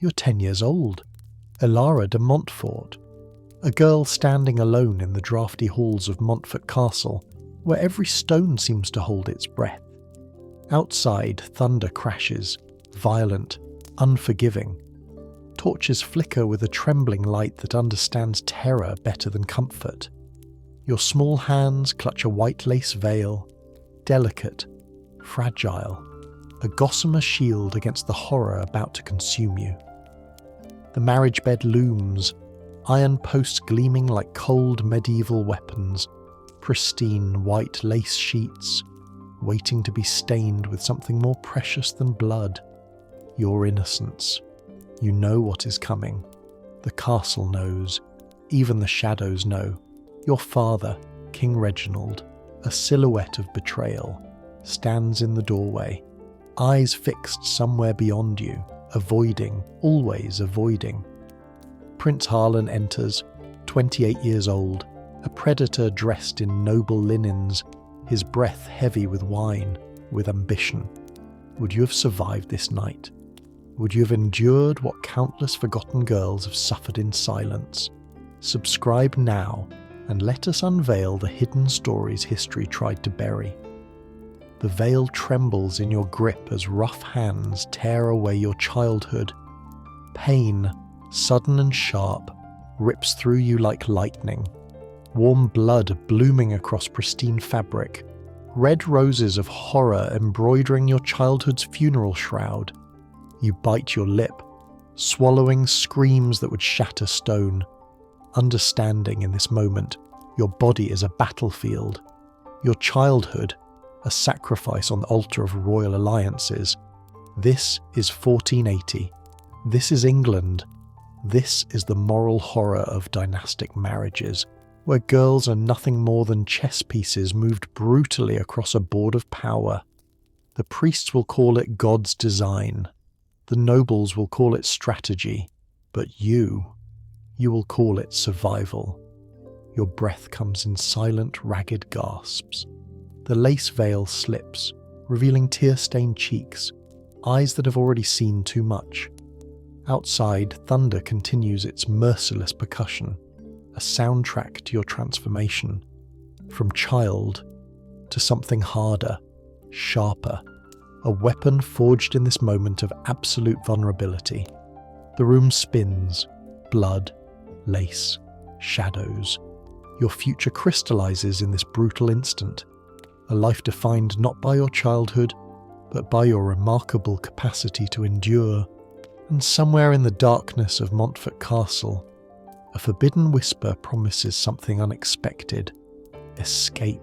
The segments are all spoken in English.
You're 10 years old. Elara de Montfort, a girl standing alone in the draughty halls of Montfort Castle, where every stone seems to hold its breath. Outside, thunder crashes, violent, unforgiving. Torches flicker with a trembling light that understands terror better than comfort. Your small hands clutch a white lace veil, delicate, fragile, a gossamer shield against the horror about to consume you. The marriage bed looms, iron posts gleaming like cold medieval weapons, pristine white lace sheets, waiting to be stained with something more precious than blood, your innocence. You know what is coming. The castle knows. Even the shadows know. Your father, King Reginald, a silhouette of betrayal, stands in the doorway, eyes fixed somewhere beyond you, avoiding, always avoiding. Prince Harlan enters, 28 years old, a predator dressed in noble linens, his breath heavy with wine, with ambition. Would you have survived this night? Would you have endured what countless forgotten girls have suffered in silence? Subscribe now, and let us unveil the hidden stories history tried to bury. The veil trembles in your grip as rough hands tear away your childhood. Pain, sudden and sharp, rips through you like lightning. Warm blood blooming across pristine fabric. Red roses of horror embroidering your childhood's funeral shroud. You bite your lip, swallowing screams that would shatter stone. Understanding in this moment, your body is a battlefield. Your childhood, a sacrifice on the altar of royal alliances. This is 1480. This is England. This is the moral horror of dynastic marriages, where girls are nothing more than chess pieces moved brutally across a board of power. The priests will call it God's design. The nobles will call it strategy. But you will call it survival. Your breath comes in silent, ragged gasps. The lace veil slips, revealing tear-stained cheeks, eyes that have already seen too much. Outside, thunder continues its merciless percussion, a soundtrack to your transformation, from child to something harder, sharper, a weapon forged in this moment of absolute vulnerability. The room spins, blood, lace, shadows. Your future crystallizes in this brutal instant, a life defined not by your childhood, but by your remarkable capacity to endure. And somewhere in the darkness of Montfort Castle, a forbidden whisper promises something unexpected. Escape.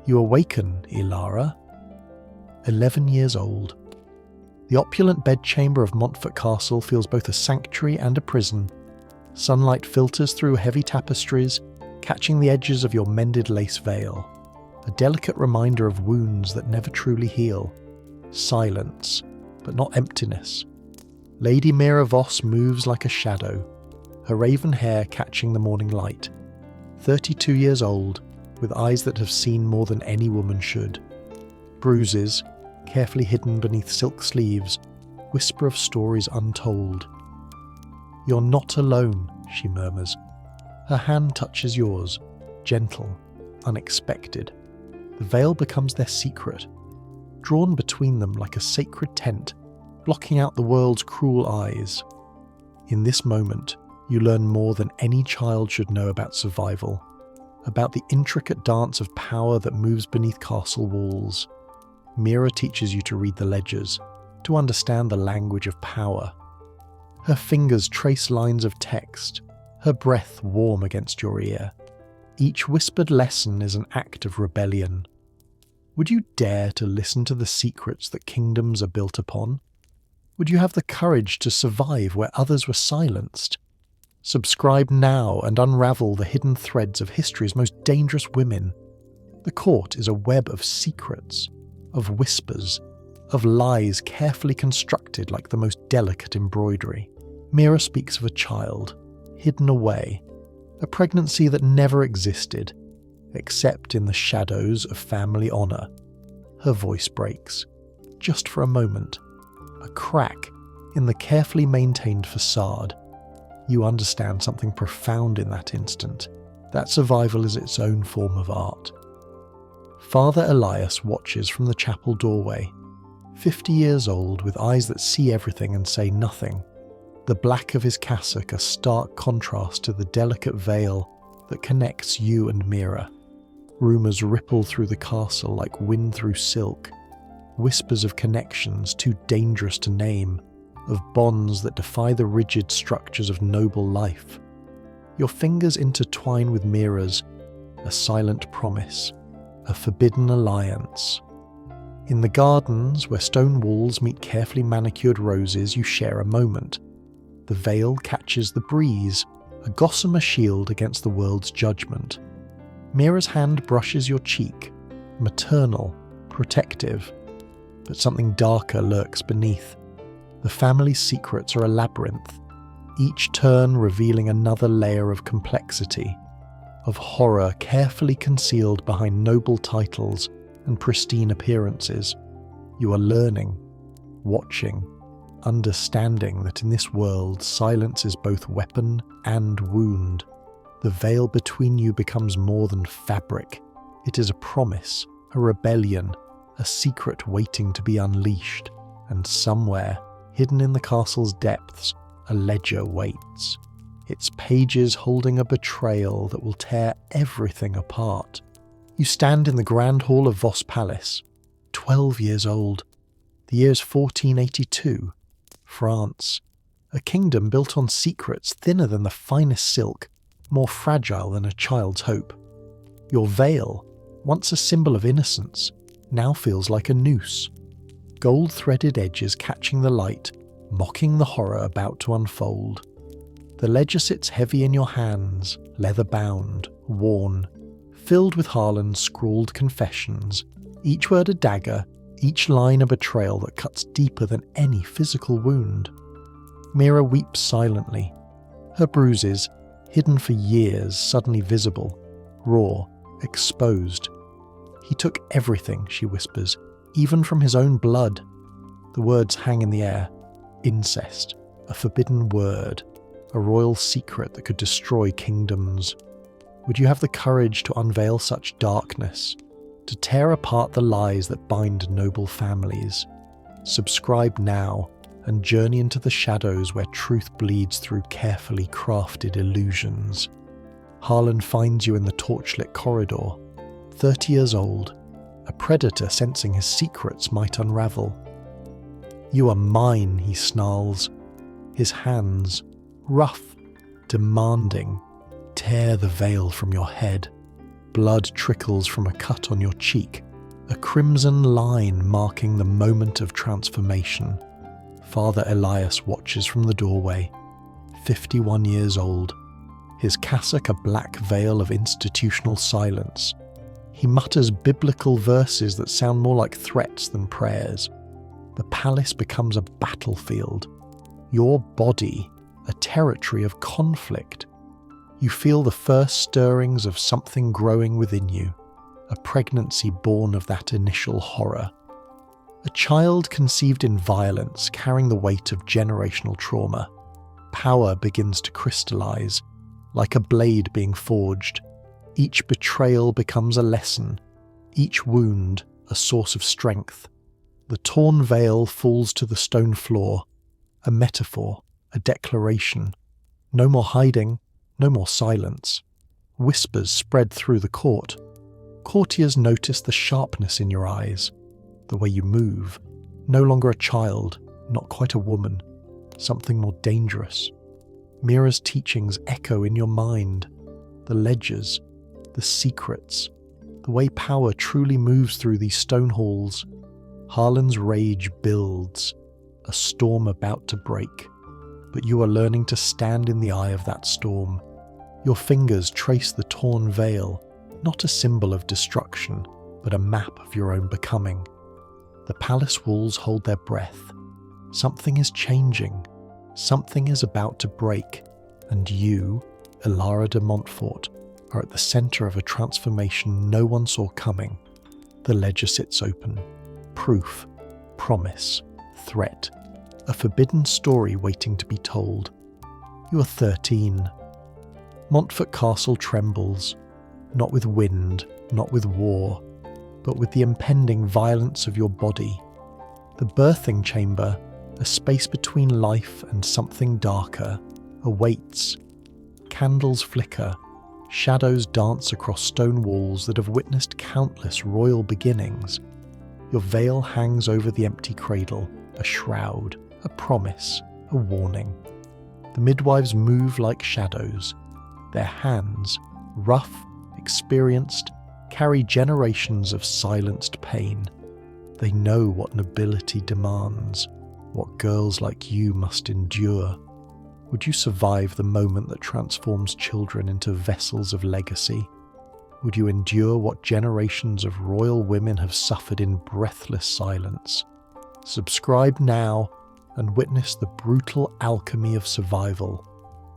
You awaken, Elara. 11 years old. The opulent bedchamber of Montfort Castle feels both a sanctuary and a prison. Sunlight filters through heavy tapestries, catching the edges of your mended lace veil. A delicate reminder of wounds that never truly heal. Silence, but not emptiness. Lady Mira Voss moves like a shadow, her raven hair catching the morning light. 32 years old, with eyes that have seen more than any woman should. Bruises, carefully hidden beneath silk sleeves, whisper of stories untold. "You're not alone," she murmurs. Her hand touches yours, gentle, unexpected. The veil becomes their secret, drawn between them like a sacred tent, blocking out the world's cruel eyes. In this moment, you learn more than any child should know about survival, about the intricate dance of power that moves beneath castle walls. Mira teaches you to read the ledgers, to understand the language of power. Her fingers trace lines of text, her breath warm against your ear. Each whispered lesson is an act of rebellion. Would you dare to listen to the secrets that kingdoms are built upon? Would you have the courage to survive where others were silenced? Subscribe now and unravel the hidden threads of history's most dangerous women. The court is a web of secrets, of whispers, of lies carefully constructed like the most delicate embroidery. Mira speaks of a child, hidden away, a pregnancy that never existed, except in the shadows of family honour. Her voice breaks, just for a moment. A crack in the carefully maintained facade, you understand something profound in that instant, that survival is its own form of art. Father Elias watches from the chapel doorway, 50 years old with eyes that see everything and say nothing, the black of his cassock a stark contrast to the delicate veil that connects you and Mira. Rumours ripple through the castle like wind through silk, whispers of connections too dangerous to name, of bonds that defy the rigid structures of noble life. Your fingers intertwine with Mira's, a silent promise, a forbidden alliance. In the gardens, where stone walls meet carefully manicured roses, you share a moment. The veil catches the breeze, a gossamer shield against the world's judgment. Mira's hand brushes your cheek, maternal, protective, but something darker lurks beneath. The family's secrets are a labyrinth, each turn revealing another layer of complexity, of horror carefully concealed behind noble titles and pristine appearances. You are learning, watching, understanding that in this world silence is both weapon and wound. The veil between you becomes more than fabric. It is a promise, a rebellion, a secret waiting to be unleashed, and somewhere, hidden in the castle's depths, a ledger waits, its pages holding a betrayal that will tear everything apart. You stand in the grand hall of Vos Palace, 12 years old. The year's 1482, France, a kingdom built on secrets thinner than the finest silk, more fragile than a child's hope. Your veil, once a symbol of innocence, now feels like a noose, gold-threaded edges catching the light, mocking the horror about to unfold. The ledger sits heavy in your hands, leather-bound, worn, filled with Harlan's scrawled confessions, each word a dagger, each line a betrayal that cuts deeper than any physical wound. Mira weeps silently, her bruises, hidden for years, suddenly visible, raw, exposed. He took everything, she whispers, even from his own blood. The words hang in the air. Incest, a forbidden word, a royal secret that could destroy kingdoms. Would you have the courage to unveil such darkness, to tear apart the lies that bind noble families? Subscribe now and journey into the shadows where truth bleeds through carefully crafted illusions. Harlan finds you in the torchlit corridor, 30 years old, a predator sensing his secrets might unravel. You are mine, he snarls, his hands, rough, demanding, tear the veil from your head. Blood trickles from a cut on your cheek, a crimson line marking the moment of transformation. Father Elias watches from the doorway, 51 years old, his cassock a black veil of institutional silence. He mutters biblical verses that sound more like threats than prayers. The palace becomes a battlefield. Your body, a territory of conflict. You feel the first stirrings of something growing within you, a pregnancy born of that initial horror. A child conceived in violence, carrying the weight of generational trauma. Power begins to crystallize, like a blade being forged. Each betrayal becomes a lesson, each wound a source of strength. The torn veil falls to the stone floor, a metaphor, a declaration. No more hiding, no more silence. Whispers spread through the court. Courtiers notice the sharpness in your eyes, the way you move. No longer a child, not quite a woman, something more dangerous. Mira's teachings echo in your mind, the ledgers, the secrets, the way power truly moves through these stone halls. Harlan's rage builds, a storm about to break, but you are learning to stand in the eye of that storm. Your fingers trace the torn veil, not a symbol of destruction, but a map of your own becoming. The palace walls hold their breath. Something is changing. Something is about to break, and you, Elara de Montfort, are at the centre of a transformation no one saw coming. The ledger sits open. Proof, promise, threat, a forbidden story waiting to be told. You are 13. Montfort Castle trembles, not with wind, not with war, but with the impending violence of your body. The birthing chamber, a space between life and something darker, awaits. Candles flicker, shadows dance across stone walls that have witnessed countless royal beginnings. Your veil hangs over the empty cradle, a shroud, a promise, a warning. The midwives move like shadows. Their hands, rough, experienced, carry generations of silenced pain. They know what nobility demands, what girls like you must endure. Would you survive the moment that transforms children into vessels of legacy? Would you endure what generations of royal women have suffered in breathless silence? Subscribe now and witness the brutal alchemy of survival.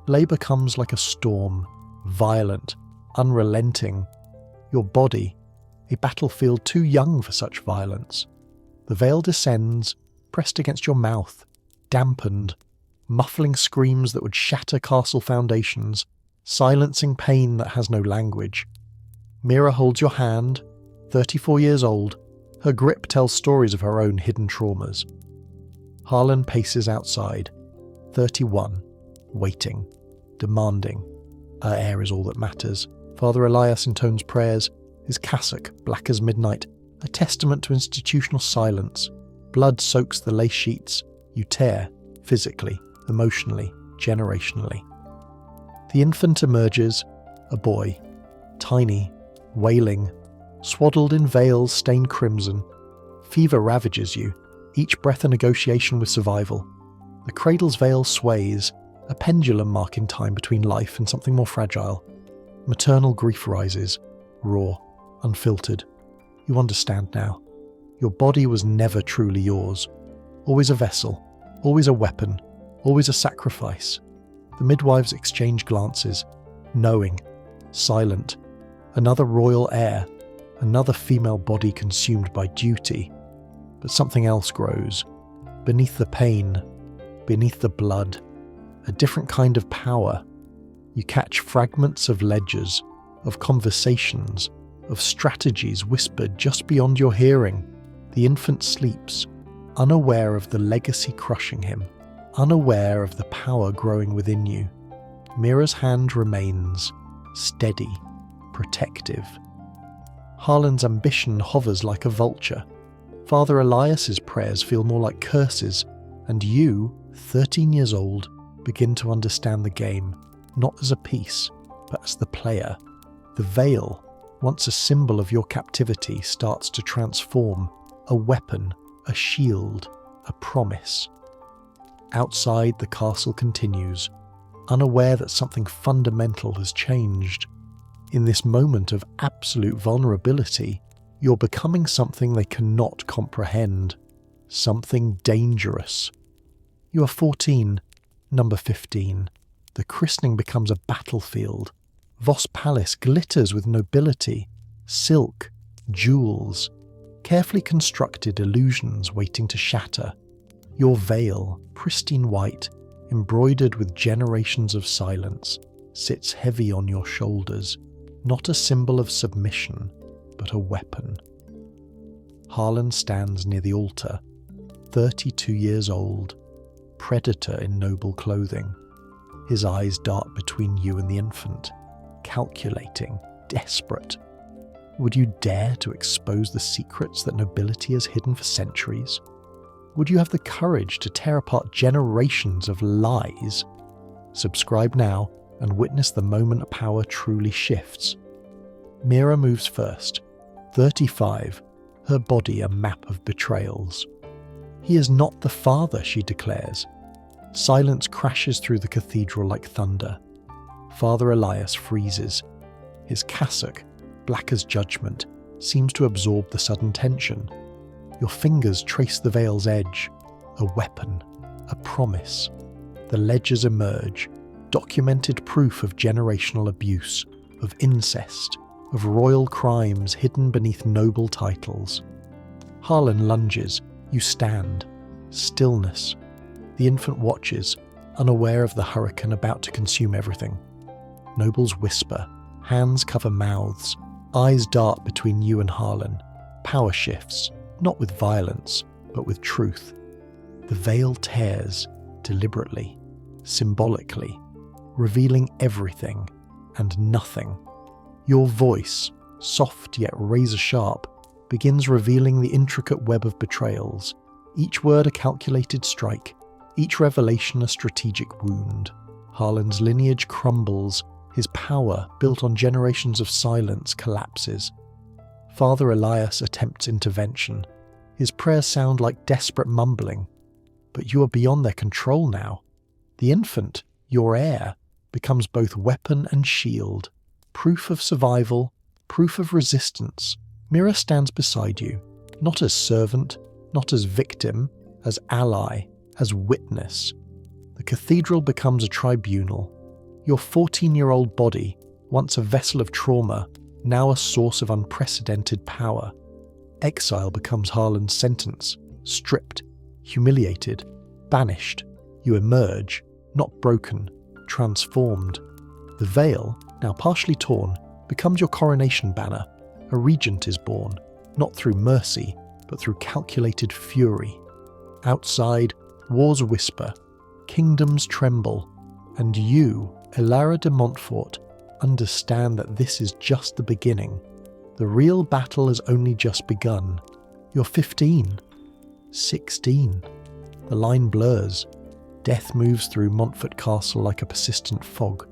Labour comes like a storm, violent, unrelenting. Your body, a battlefield too young for such violence. The veil descends, pressed against your mouth, dampened, muffling screams that would shatter castle foundations, silencing pain that has no language. Mira holds your hand, 34 years old. Her grip tells stories of her own hidden traumas. Harlan paces outside, 31, waiting, demanding. Her air is all that matters. Father Elias intones prayers, his cassock black as midnight, a testament to institutional silence. Blood soaks the lace sheets. You tear, physically, emotionally, generationally. The infant emerges, a boy, tiny, wailing, swaddled in veils stained crimson. Fever ravages you, each breath a negotiation with survival. The cradle's veil sways, a pendulum marking time between life and something more fragile. Maternal grief rises, raw, unfiltered. You understand now. Your body was never truly yours. Always a vessel, always a weapon, always a sacrifice. The midwives exchange glances, knowing, silent. Another royal heir, another female body consumed by duty. But something else grows. Beneath the pain, beneath the blood, a different kind of power. You catch fragments of ledgers, of conversations, of strategies whispered just beyond your hearing. The infant sleeps, unaware of the legacy crushing him, unaware of the power growing within you. Mira's hand remains, steady, protective. Harlan's ambition hovers like a vulture. Father Elias's prayers feel more like curses, and you, 13 years old, begin to understand the game, not as a piece, but as the player. The veil, once a symbol of your captivity, starts to transform, a weapon, a shield, a promise. Outside, the castle continues, unaware that something fundamental has changed. In this moment of absolute vulnerability, you're becoming something they cannot comprehend, something dangerous. You are 14, number 15. The christening becomes a battlefield. Voss Palace glitters with nobility, silk, jewels, carefully constructed illusions waiting to shatter. Your veil, pristine white, embroidered with generations of silence, sits heavy on your shoulders, not a symbol of submission, but a weapon. Harlan stands near the altar, 32 years old, predator in noble clothing. His eyes dart between you and the infant, calculating, desperate. Would you dare to expose the secrets that nobility has hidden for centuries? Would you have the courage to tear apart generations of lies? Subscribe now and witness the moment power truly shifts. Mira moves first, 35, her body a map of betrayals. He is not the father, she declares. Silence crashes through the cathedral like thunder. Father Elias freezes. His cassock, black as judgment, seems to absorb the sudden tension. Your fingers trace the veil's edge. A weapon, a promise. The ledgers emerge, documented proof of generational abuse, of incest, of royal crimes hidden beneath noble titles. Harlan lunges. You stand. Stillness. The infant watches, unaware of the hurricane about to consume everything. Nobles whisper, hands cover mouths, eyes dart between you and Harlan. Power shifts, not with violence, but with truth. The veil tears, deliberately, symbolically, revealing everything and nothing. Your voice, soft yet razor-sharp, begins revealing the intricate web of betrayals, each word a calculated strike, each revelation a strategic wound. Harlan's lineage crumbles, his power, built on generations of silence, collapses. Father Elias attempts intervention. His prayers sound like desperate mumbling. But you are beyond their control now. The infant, your heir, becomes both weapon and shield, proof of survival, proof of resistance. Mira stands beside you, not as servant, not as victim, as ally, as witness. The cathedral becomes a tribunal. Your 14-year-old body, once a vessel of trauma, now a source of unprecedented power. Exile becomes Harlan's sentence, stripped, humiliated, banished. You emerge, not broken, transformed. The veil, now partially torn, becomes your coronation banner. A regent is born, not through mercy, but through calculated fury. Outside, wars whisper, kingdoms tremble, and you, Elara de Montfort, understand that this is just the beginning. The real battle has only just begun. You're 15, 16. The line blurs. Death moves through Montfort Castle like a persistent fog.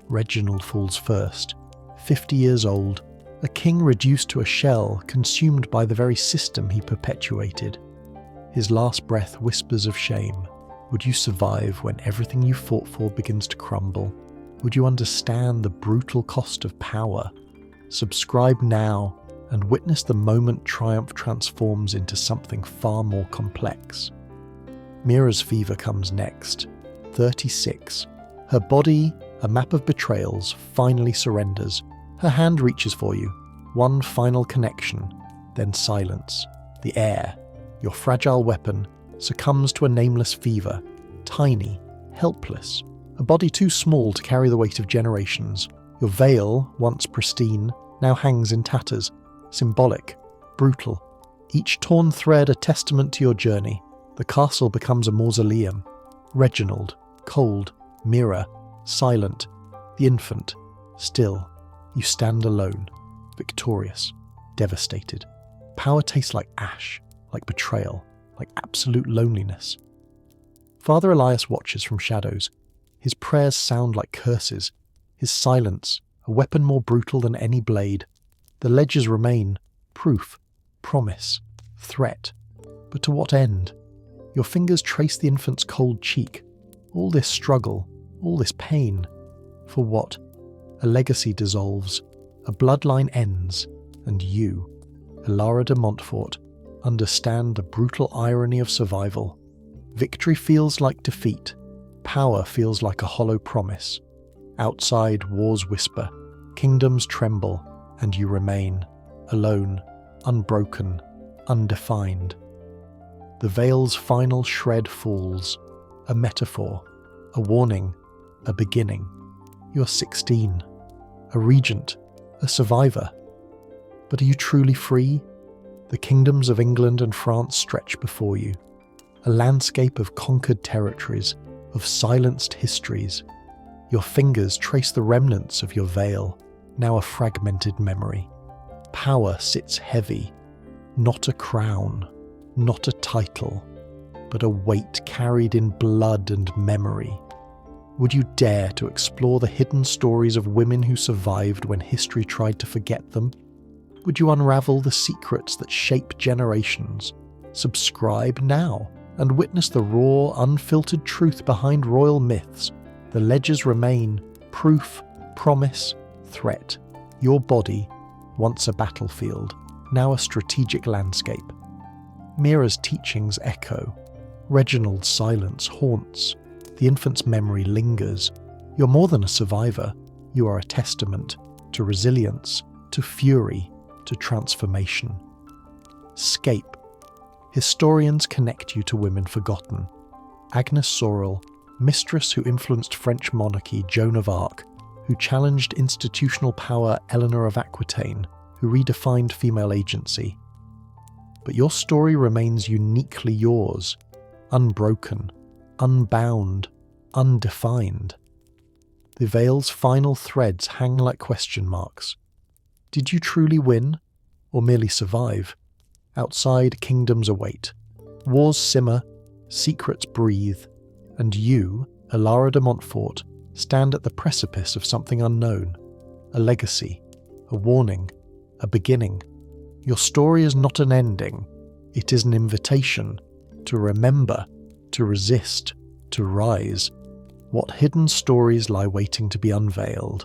Reginald falls first. 50 years old, a king reduced to a shell, consumed by the very system he perpetuated. His last breath whispers of shame. Would you survive when everything you fought for begins to crumble? Would you understand the brutal cost of power? Subscribe now and witness the moment triumph transforms into something far more complex. Mira's fever comes next. 36. Her body, a map of betrayals, finally surrenders. Her hand reaches for you. One final connection, then silence. The air, your fragile weapon, succumbs to a nameless fever. Tiny, helpless. A body too small to carry the weight of generations. Your veil, once pristine, now hangs in tatters. Symbolic, brutal. Each torn thread a testament to your journey. The castle becomes a mausoleum. Reginald, cold. Mira, silent. The infant, still. You stand alone, victorious, devastated. Power tastes like ash, like betrayal, like absolute loneliness. Father Elias watches from shadows. His prayers sound like curses. His silence, a weapon more brutal than any blade. The ledgers remain, proof, promise, threat. But to what end? Your fingers trace the infant's cold cheek. All this struggle, all this pain. For what? A legacy dissolves, a bloodline ends, and you, Elara de Montfort, understand the brutal irony of survival. Victory feels like defeat. Power feels like a hollow promise. Outside, wars whisper, kingdoms tremble, and you remain, alone, unbroken, undefined. The veil's final shred falls, a metaphor, a warning, a beginning. You're 16, a regent, a survivor. But are you truly free? The kingdoms of England and France stretch before you, a landscape of conquered territories, of silenced histories. Your fingers trace the remnants of your veil, now a fragmented memory. Power sits heavy, not a crown, not a title, but a weight carried in blood and memory. Would you dare to explore the hidden stories of women who survived when history tried to forget them? Would you unravel the secrets that shape generations? Subscribe now and witness the raw, unfiltered truth behind royal myths. The ledgers remain, proof, promise, threat. Your body, once a battlefield, now a strategic landscape. Mira's teachings echo. Reginald's silence haunts. The infant's memory lingers. You're more than a survivor. You are a testament to resilience, to fury, to transformation. Scape. Historians connect you to women forgotten. Agnes Sorel, mistress who influenced French monarchy Joan of Arc, who challenged institutional power Eleanor of Aquitaine, who redefined female agency. But your story remains uniquely yours, unbroken, unbound, undefined. The veil's final threads hang like question marks. Did you truly win, or merely survive? Outside, kingdoms await. Wars simmer, secrets breathe, and you, Alara de Montfort, stand at the precipice of something unknown. A legacy, a warning, a beginning. Your story is not an ending. It is an invitation to remember, to resist, to rise. What hidden stories lie waiting to be unveiled?